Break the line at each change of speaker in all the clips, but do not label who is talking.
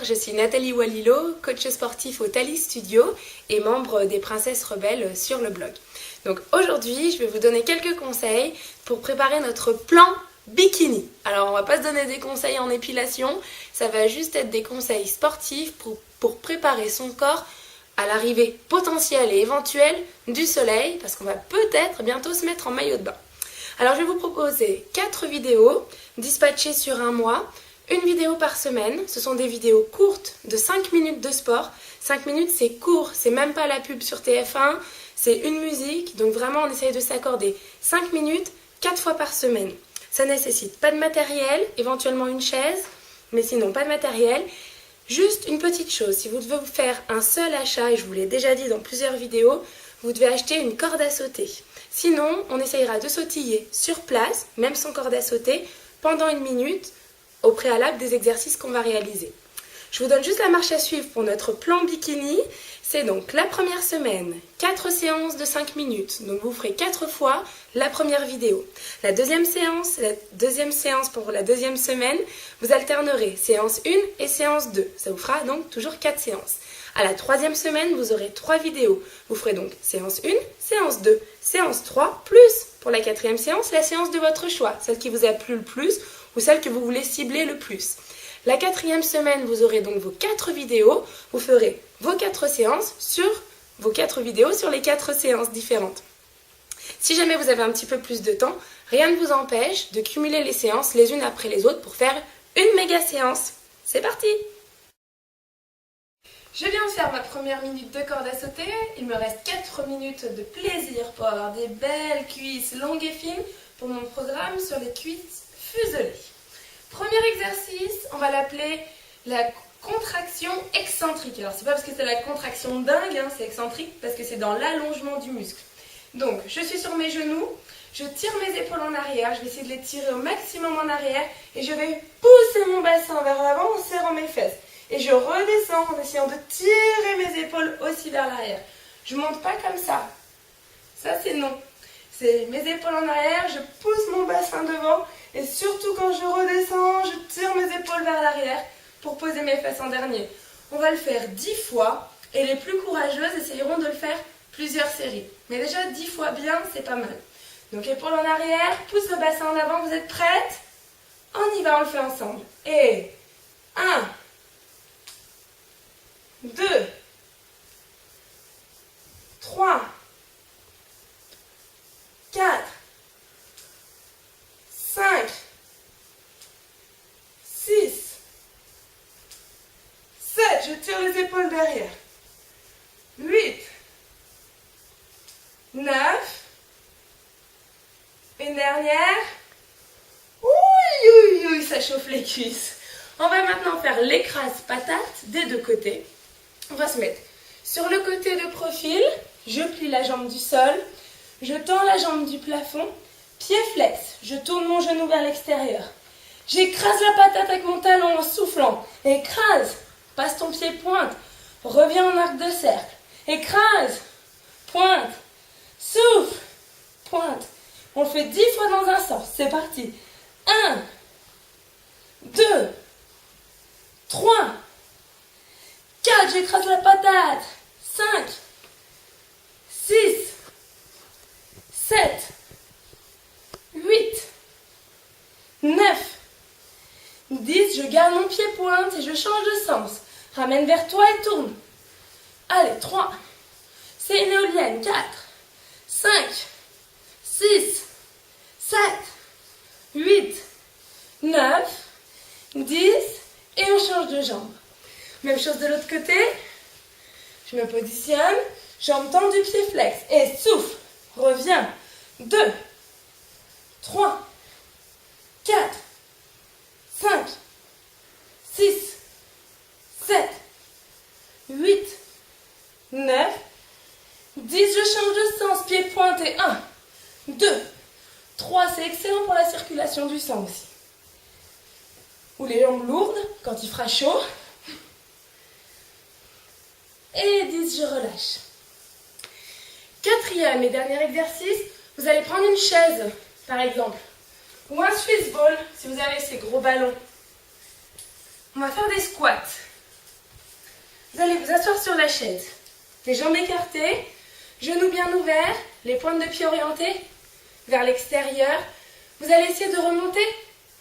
je suis Nathalie Walilo, coach sportif au Tali Studio et membre des Princesses Rebelles sur le blog. Donc aujourd'hui, je vais vous donner quelques conseils pour préparer notre plan bikini. Alors on va pas se donner des conseils en épilation, ça va juste être des conseils sportifs pour préparer son corps à l'arrivée potentielle et éventuelle du soleil, parce qu'on va peut-être bientôt se mettre en maillot de bain. Alors je vais vous proposer 4 vidéos dispatchées sur un mois, une vidéo par semaine. Ce sont des vidéos courtes de 5 minutes de sport. 5 minutes c'est court, c'est même pas la pub sur TF1, c'est une musique, donc vraiment on essaye de s'accorder 5 minutes 4 fois par semaine. Ça nécessite pas de matériel, éventuellement une chaise, mais sinon pas de matériel. Juste une petite chose, si vous devez vous faire un seul achat, et je vous l'ai déjà dit dans plusieurs vidéos, vous devez acheter une corde à sauter. Sinon, on essayera de sautiller sur place, même sans corde à sauter, pendant 1 minute, au préalable des exercices qu'on va réaliser. Je vous donne juste la marche à suivre pour notre plan bikini. C'est donc la première semaine, 4 séances de 5 minutes. Donc vous ferez 4 fois la première vidéo. La deuxième séance pour la deuxième semaine, vous alternerez séance 1 et séance 2. Ça vous fera donc toujours 4 séances. À la troisième semaine, vous aurez 3 vidéos. Vous ferez donc séance 1, séance 2, séance 3, plus pour la 4e séance, la séance de votre choix, celle qui vous a plu le plus ou celle que vous voulez cibler le plus. La 4e semaine, vous aurez donc vos 4 vidéos. Vous ferez vos 4 séances sur vos 4 vidéos sur les 4 séances différentes. Si jamais vous avez un petit peu plus de temps, rien ne vous empêche de cumuler les séances les unes après les autres pour faire une méga séance. C'est parti! Je viens de faire ma première minute de corde à sauter. Il me reste 4 minutes de plaisir pour avoir des belles cuisses longues et fines pour mon programme sur les cuisses fuselées. Premier exercice, on va l'appeler la contraction excentrique. Alors c'est pas parce que c'est la contraction dingue, c'est excentrique parce que c'est dans l'allongement du muscle. Donc je suis sur mes genoux, je tire mes épaules en arrière, je vais essayer de les tirer au maximum en arrière et je vais pousser mon bassin vers l'avant en serrant mes fesses. Et je redescends en essayant de tirer mes épaules aussi vers l'arrière. Je ne monte pas comme ça. Ça c'est non. C'est mes épaules en arrière, je pousse mon bassin devant et surtout quand je redescends, je tire mes épaules vers l'arrière pour poser mes fesses en dernier. On va le faire 10 fois et les plus courageuses essayeront de le faire plusieurs séries. Mais déjà 10 fois bien, c'est pas mal. Donc épaules en arrière, pousse le bassin en avant, vous êtes prêtes? On y va, on le fait ensemble. Et 1, 2, 3, 4, 5, 6, 7, je tire les épaules derrière, 8, 9, une dernière, ouïe, ça chauffe les cuisses. On va maintenant faire l'écrase patate des deux côtés. On va se mettre sur le côté de profil, je plie la jambe du sol, je tends la jambe du plafond, pied flex, je tourne mon genou vers l'extérieur. J'écrase la patate avec mon talon en soufflant. Écrase, passe ton pied, pointe, reviens en arc de cercle. Écrase, pointe, souffle, pointe. On le fait 10 fois dans un sens, c'est parti. 1, 2, 3, 4, j'écrase la patate. 5, 6, 7, 8, 9, 10, je garde mon pied pointe et je change de sens. Ramène vers toi et tourne. Allez, 3, c'est une éolienne. 4, 5, 6, 7, 8, 9, 10 et on change de jambe. Même chose de l'autre côté. Je me positionne, jambe tendue, pied flex et souffle. Reviens. 2, 3, 4, 5, 6, 7, 8, 9, 10, je change de sens, pied pointé. 1, 2, 3, c'est excellent pour la circulation du sang aussi. Ou les jambes lourdes, quand il fera chaud. Et 10, je relâche. 4e et dernier exercice, vous allez prendre une chaise, par exemple, ou un Swiss ball, si vous avez ces gros ballons. On va faire des squats. Vous allez vous asseoir sur la chaise. Les jambes écartées, genoux bien ouverts, les pointes de pied orientées vers l'extérieur. Vous allez essayer de remonter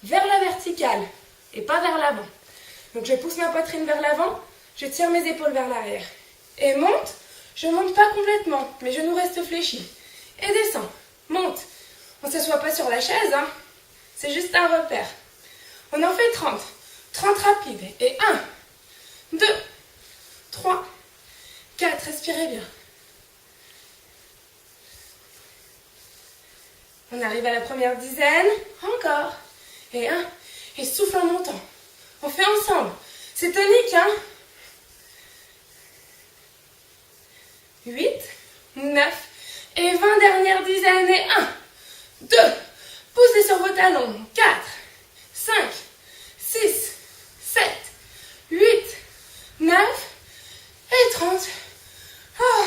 vers la verticale et pas vers l'avant. Donc je pousse ma poitrine vers l'avant, je tire mes épaules vers l'arrière. Et monte, je ne monte pas complètement, mes genoux restent fléchis. Et descends, monte. On ne s'assoit pas sur la chaise, hein. C'est juste un repère. On en fait 30. 30 rapides. Et 1, 2, 3, 4. Respirez bien. On arrive à la première dizaine. Encore. Et 1. Et souffle en montant. On fait ensemble. C'est tonique, hein. 8, 9 et 20. Dernière dizaine. Et 1, 2. Poussez sur vos talons. 4, 5, 6, 7, 8, 9 et 30. Oh.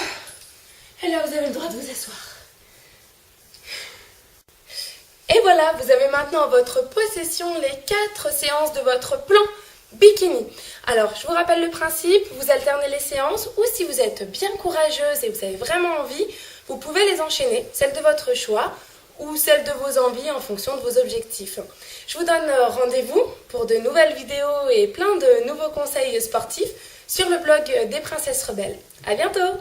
Et là, vous avez le droit de vous asseoir. Et voilà, vous avez maintenant en votre possession les 4 séances de votre plan bikini. Alors, je vous rappelle le principe, vous alternez les séances ou si vous êtes bien courageuse et vous avez vraiment envie, vous pouvez les enchaîner, celle de votre choix ou celle de vos envies en fonction de vos objectifs. Je vous donne rendez-vous pour de nouvelles vidéos et plein de nouveaux conseils sportifs sur le blog des Princesses Rebelles. À bientôt!